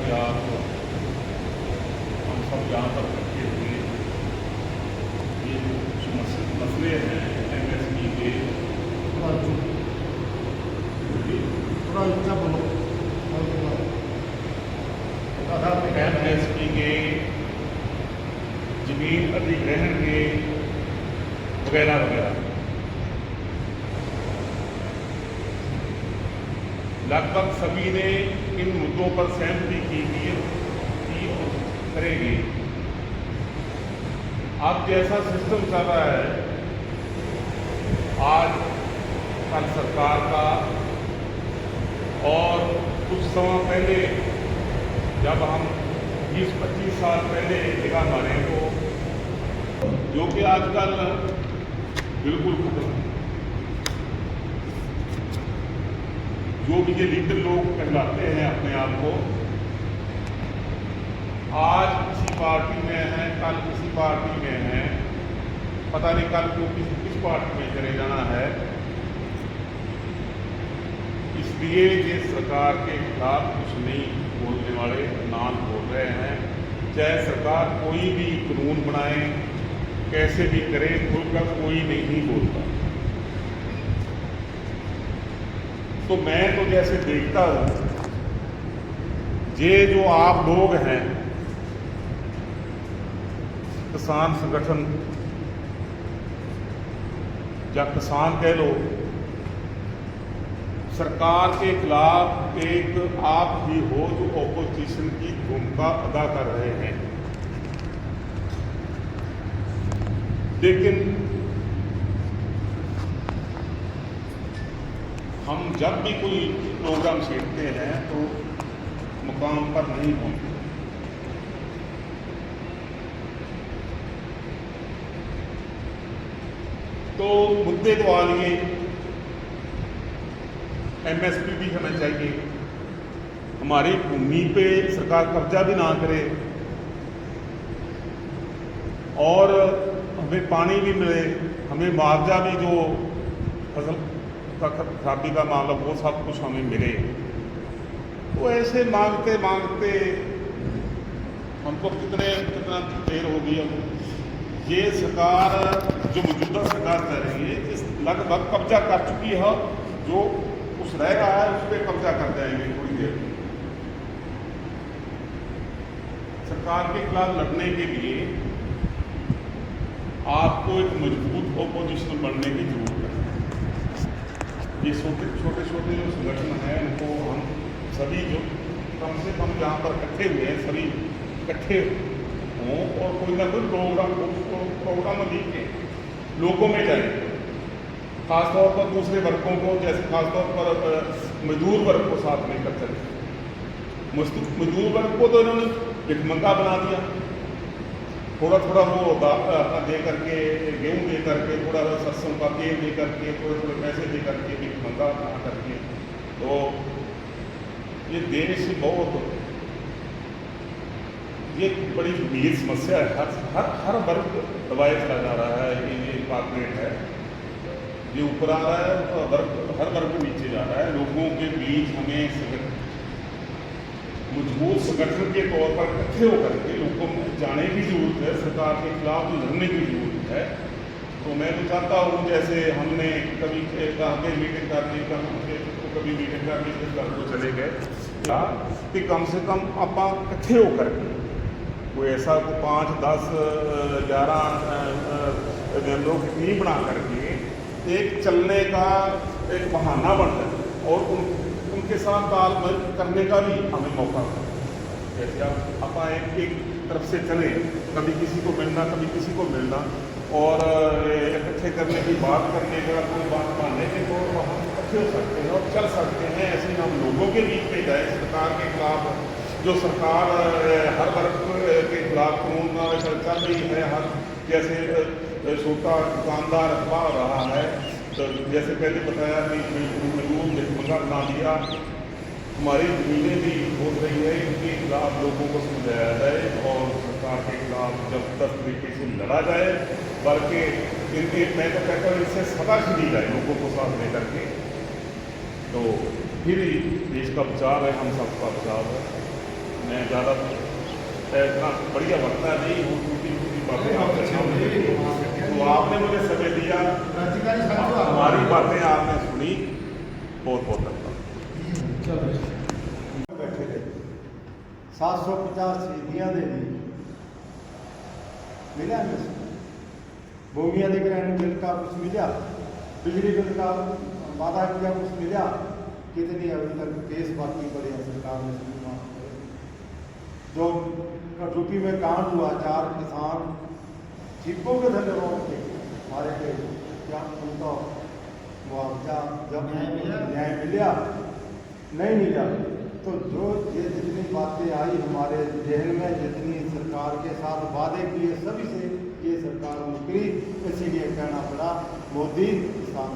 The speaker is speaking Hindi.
कि आप हम सब यहाँ पर इकट्ठे हुए, ये कुछ मसले हैं एमएसपी के। थोड़ा ऊंचा बोलो। एमएसपी के, जमीन अधिग्रहण के, वगैरह वगैरह। लगभग सभी ने इन मुद्दों पर सहमति की और करेंगे। अब जैसा सिस्टम चल रहा है, आज कल सरकार का, और कुछ समय पहले जब हम 20-25 साल पहले निगाह मारें तो जो कि आजकल बिल्कुल खत्म है। जो भी ये लीडर लोग कहलाते हैं अपने आप को, आज किसी पार्टी में हैं, कल किसी पार्टी में हैं, पता नहीं कल को किस पार्टी में चले जाना है। इसलिए ये सरकार के खिलाफ कुछ नहीं बोलने वाले नाम बोल रहे हैं। चाहे सरकार कोई भी कानून बनाए, कैसे भी करे, खुलकर कोई नहीं बोलता। तो मैं तो जैसे देखता हूँ, ये जो आप लोग हैं, किसान संगठन या किसान कह लो, सरकार के खिलाफ एक आप ही हो जो ऑपोजिशन की भूमिका अदा कर रहे हैं। लेकिन हम जब भी कोई प्रोग्राम छेड़ते हैं तो मुकाम पर नहीं पहुंचते। तो मुद्दे तो आ लिए, एमएसपी भी होना चाहिए, हमारी भूमि पे सरकार कब्जा भी ना करे और हमें पानी भी मिले, हमें मुआवजा भी, जो फसल खराबी का मामला वो सब कुछ हमें मिले। तो ऐसे मांगते मांगते हमको कितना देर हो गई। अब ये सरकार जो मौजूदा सरकार कर रही है, इस लगभग कब्जा कर चुकी है। जो कुछ रह रहा है उस पर कब्जा कर जाएंगे थोड़ी देर में। सरकार के खिलाफ लड़ने के लिए आपको एक मजबूत ऑपोजिशन बनने की जरूरत है। ये छोटे छोटे जो संगठन हैं, उनको हम सभी जो कम से कम यहाँ पर इकट्ठे हुए हैं, सभी इकट्ठे हों और कोई ना कोई प्रोग्राम लिख के लोगों में जाए। खासतौर पर दूसरे वर्गों को, जैसे खासतौर पर मजदूर वर्ग को साथ लेकर चले। मजदूर वर्ग को तो इन्होंने भिखमंगा बना दिया। थोड़ा थोड़ा वो दे करके, गेहूँ दे करके, थोड़ा सरसों का तेल दे करके, थोड़े पैसे दे करके भिखमंगा बना करके। तो ये देश बहुत, ये बड़ी गंभीर समस्या है। हर वर्ग दबाए चला जा रहा है। ये कॉर्पोरेट है, ये ऊपर आ रहा है, हर वर्ग नीचे जा रहा है। लोगों के बीच हमें मजबूत संगठन के तौर पर इकट्ठे होकर के लोगों में जाने की जरूरत है, सरकार के खिलाफ लड़ने की जरूरत है। तो मैं तो चाहता हूँ, जैसे हमने कभी कहा कि मीटिंग करनी, कभी मीटिंग करनी, फिर घर को चले गए, कि कम से कम आप इकट्ठे होकर के कोई ऐसा को 5, 10, 11 लोग टीम बना करके एक चलने का एक बहाना बन जाए और उनके साथ तालमेल करने का भी हमें मौका मिले। जैसे आप एक तरफ से चले, कभी किसी को मिलना, कभी किसी को मिलना, और इकट्ठे करने की बात करने का, कोई बात मानने के तो हम इकट्ठे हो सकते हैं और चल सकते हैं। ऐसे ही हम लोगों के बीच में जाए। सरकार के खिलाफ, जो सरकार हर वर्ग के खिलाफ कानून चल रही है, हर जैसे छोटा दुकानदार अखबार रहा है, तो जैसे पहले बताया कि मजदूर भिखमंगा बना दिया। हमारी जमीनें भी बोल रही है, इनके खिलाफ लोगों को समझाया जाए और सरकार के खिलाफ जबरदस्त तरीके से लड़ा जाए। बल्कि इनके, मैं तो कहता हूँ, इनसे सदा खिली जाए लोगों को साथ लेकर के, तो फिर ही देश का बचाव है, हम सबका बचाव है। मैं ज़्यादा इतना बढ़िया वक्ता नहीं हूँ, टूटी फूटी बातें आपके सामने रखी हूँ। तो आपने मुझे समय दिया, क्रांतिकारी साथियों, हमारी बातें आपने सुनी, बहुत बहुत धन्यवाद। चलो बैठे रहे 750 शहीदियाँ दे दी, मिला हमें भूमि अधिग्रहण बिल का कुछ मिला, बिजली बिल का वादा किया कुछ मिला, कितनी अभी तक केस बाकी पड़े हैं सरकार ने जो रुपी में कांड हुआ, 4 किसान जीपों के धन्यवाद के मारे गए, क्या उनका मुआवजा जब न्याय मिला नहीं मिला, तो जो ये जितनी बातें आई हमारे जहन में, जितनी सरकार के साथ वादे किए, सभी से ये सरकार मुकरी, इसीलिए कहना पड़ा मोदी किसान